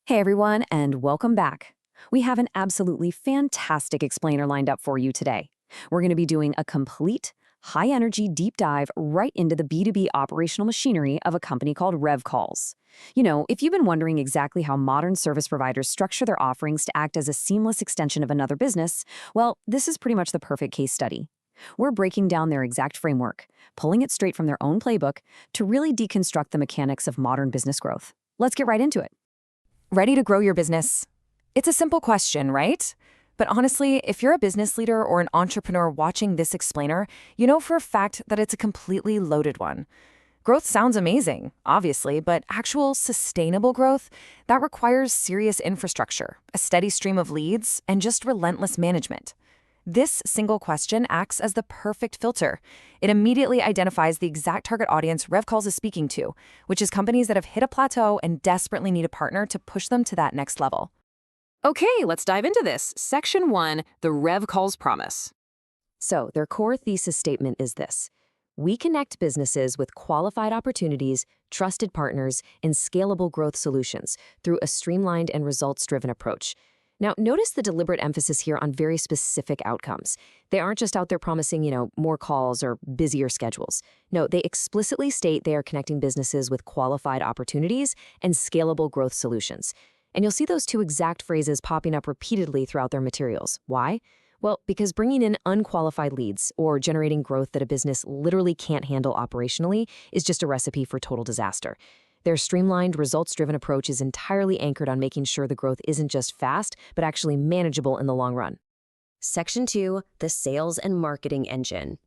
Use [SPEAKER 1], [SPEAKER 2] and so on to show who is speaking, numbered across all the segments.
[SPEAKER 1] Hey everyone, and welcome back. We have an absolutely fantastic explainer lined up for you today. We're going to be doing a complete, high-energy deep dive right into the B2B operational machinery of a company called RevCalls. If you've been wondering exactly how modern service providers structure their offerings to act as a seamless extension of another business, well, this is pretty much the perfect case study. We're breaking down their exact framework, pulling it straight from their own playbook to really deconstruct the mechanics of modern business growth. Let's get right into it.
[SPEAKER 2] Ready to grow your business? It's a simple question, right? But honestly, if you're a business leader or an entrepreneur watching this explainer, you know for a fact that it's a completely loaded one. Growth sounds amazing, obviously, but actual sustainable growth, that requires serious infrastructure, a steady stream of leads, and just relentless management. This single question acts as the perfect filter. It immediately identifies the exact target audience RevCalls is speaking to, which is companies that have hit a plateau and desperately need a partner to push them to that next level.
[SPEAKER 3] Okay, let's dive into this. Section 1, the RevCalls promise.
[SPEAKER 1] So, their core thesis statement is this: we connect businesses with qualified opportunities, trusted partners, and scalable growth solutions through a streamlined and results-driven approach. Now, notice the deliberate emphasis here on very specific outcomes. They aren't just out there promising, more calls or busier schedules. No, they explicitly state they are connecting businesses with qualified opportunities and scalable growth solutions. And you'll see those two exact phrases popping up repeatedly throughout their materials. Why? Well, because bringing in unqualified leads or generating growth that a business literally can't handle operationally is just a recipe for total disaster. Their streamlined, results-driven approach is entirely anchored on making sure the growth isn't just fast, but actually manageable in the long run. Section 2, the sales and marketing engine.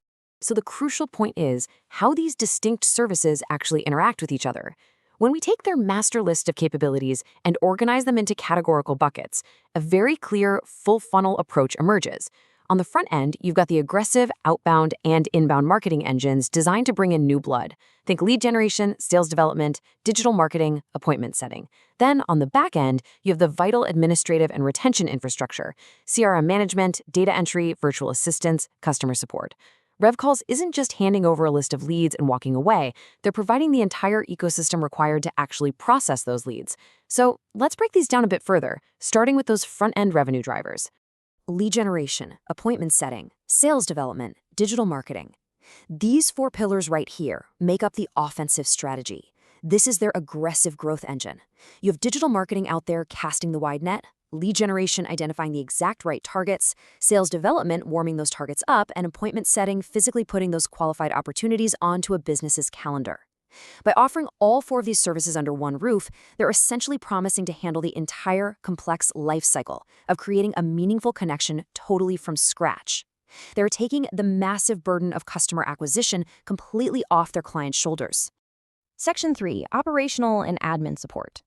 [SPEAKER 1] So the crucial point is how these distinct services actually interact with each other. When we take their master list of capabilities and organize them into categorical buckets, a very clear, full-funnel approach emerges. On the front end, you've got the aggressive outbound and inbound marketing engines designed to bring in new blood. Think lead generation, sales development, digital marketing, appointment setting. Then, on the back end, you have the vital administrative and retention infrastructure: CRM management, data entry, virtual assistants, customer support. RevCalls isn't just handing over a list of leads and walking away. They're providing the entire ecosystem required to actually process those leads. So let's break these down a bit further, starting with those front-end revenue drivers. Lead generation, appointment setting, sales development, digital marketing. These four pillars right here make up the offensive strategy. This is their aggressive growth engine. You have digital marketing out there casting the wide net, lead generation identifying the exact right targets, sales development warming those targets up, and appointment setting physically putting those qualified opportunities onto a business's calendar. By offering all four of these services under one roof, they're essentially promising to handle the entire complex life cycle of creating a meaningful connection totally from scratch. They're taking the massive burden of customer acquisition completely off their clients' shoulders.
[SPEAKER 4] Section 3, operational and admin support.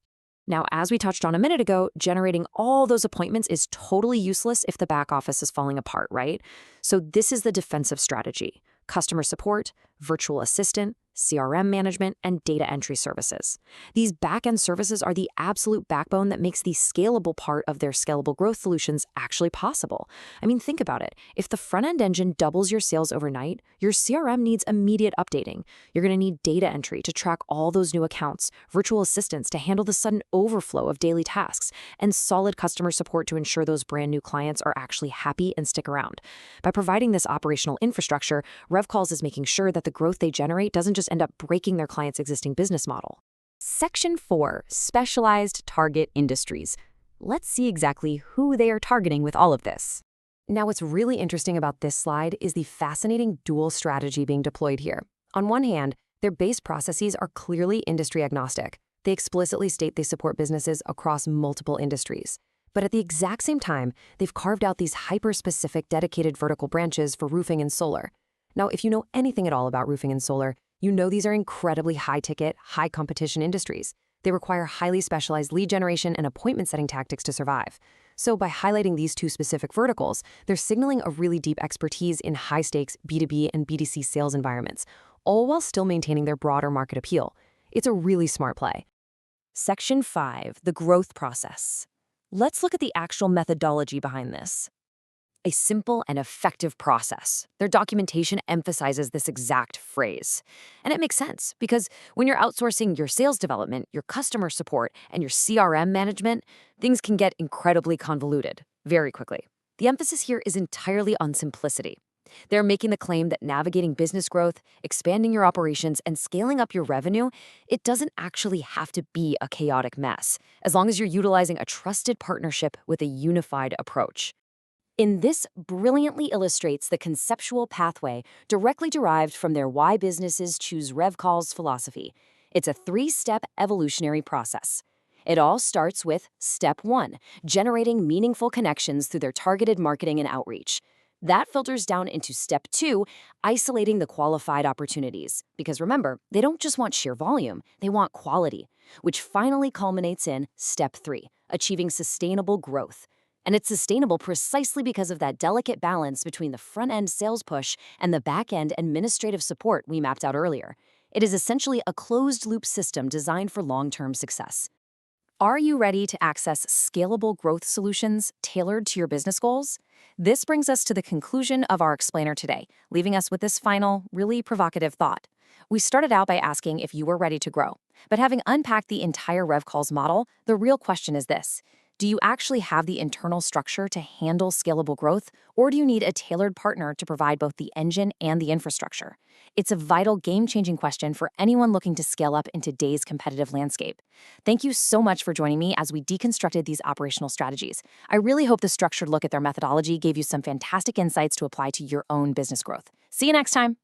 [SPEAKER 1] Now, as we touched on a minute ago, generating all those appointments is totally useless if the back office is falling apart, right? So this is the defensive strategy: customer support, virtual assistant, CRM management, and data entry services. These back-end services are the absolute backbone that makes the scalable part of their scalable growth solutions actually possible. I mean, think about it. If the front-end engine doubles your sales overnight, your CRM needs immediate updating. You're going to need data entry to track all those new accounts, virtual assistants to handle the sudden overflow of daily tasks, and solid customer support to ensure those brand new clients are actually happy and stick around. By providing this operational infrastructure, RevCalls is making sure that the growth they generate doesn't just end up breaking their client's existing business model.
[SPEAKER 4] Section 4, specialized target industries. Let's see exactly who they are targeting with all of this.
[SPEAKER 1] Now, what's really interesting about this slide is the fascinating dual strategy being deployed here. On one hand, their base processes are clearly industry agnostic. They explicitly state they support businesses across multiple industries. But at the exact same time, they've carved out these hyper-specific dedicated vertical branches for roofing and solar. Now, if you know anything at all about roofing and solar, you know these are incredibly high-ticket, high-competition industries. They require highly specialized lead generation and appointment-setting tactics to survive. So by highlighting these two specific verticals, they're signaling a really deep expertise in high-stakes B2B and B2C sales environments, all while still maintaining their broader market appeal. It's a really smart play. Section 5, the growth process. Let's look at the actual methodology behind this. a simple and effective process. Their documentation emphasizes this exact phrase. And it makes sense because when you're outsourcing your sales development, your customer support, and your CRM management, things can get incredibly convoluted very quickly. The emphasis here is entirely on simplicity. They're making the claim that navigating business growth, expanding your operations, and scaling up your revenue, it doesn't actually have to be a chaotic mess, as long as you're utilizing a trusted partnership with a unified approach.
[SPEAKER 4] This brilliantly illustrates the conceptual pathway directly derived from their Why Businesses Choose RevCalls philosophy. It's a 3-step evolutionary process. It all starts with Step 1, generating meaningful connections through their targeted marketing and outreach. That filters down into Step 2, isolating the qualified opportunities. Because remember, they don't just want sheer volume, they want quality, which finally culminates in Step 3, achieving sustainable growth. And it's sustainable precisely because of that delicate balance between the front-end sales push and the back-end administrative support we mapped out earlier. It is essentially a closed-loop system designed for long-term success. Are you ready to access scalable growth solutions tailored to your business goals? This brings us to the conclusion of our explainer today, leaving us with this final, really provocative thought. We started out by asking if you were ready to grow, but having unpacked the entire RevCalls model, the real question is this. Do you actually have the internal structure to handle scalable growth, or do you need a tailored partner to provide both the engine and the infrastructure? It's a vital, game-changing question for anyone looking to scale up in today's competitive landscape. Thank you so much for joining me as we deconstructed these operational strategies. I really hope the structured look at their methodology gave you some fantastic insights to apply to your own business growth. See you next time.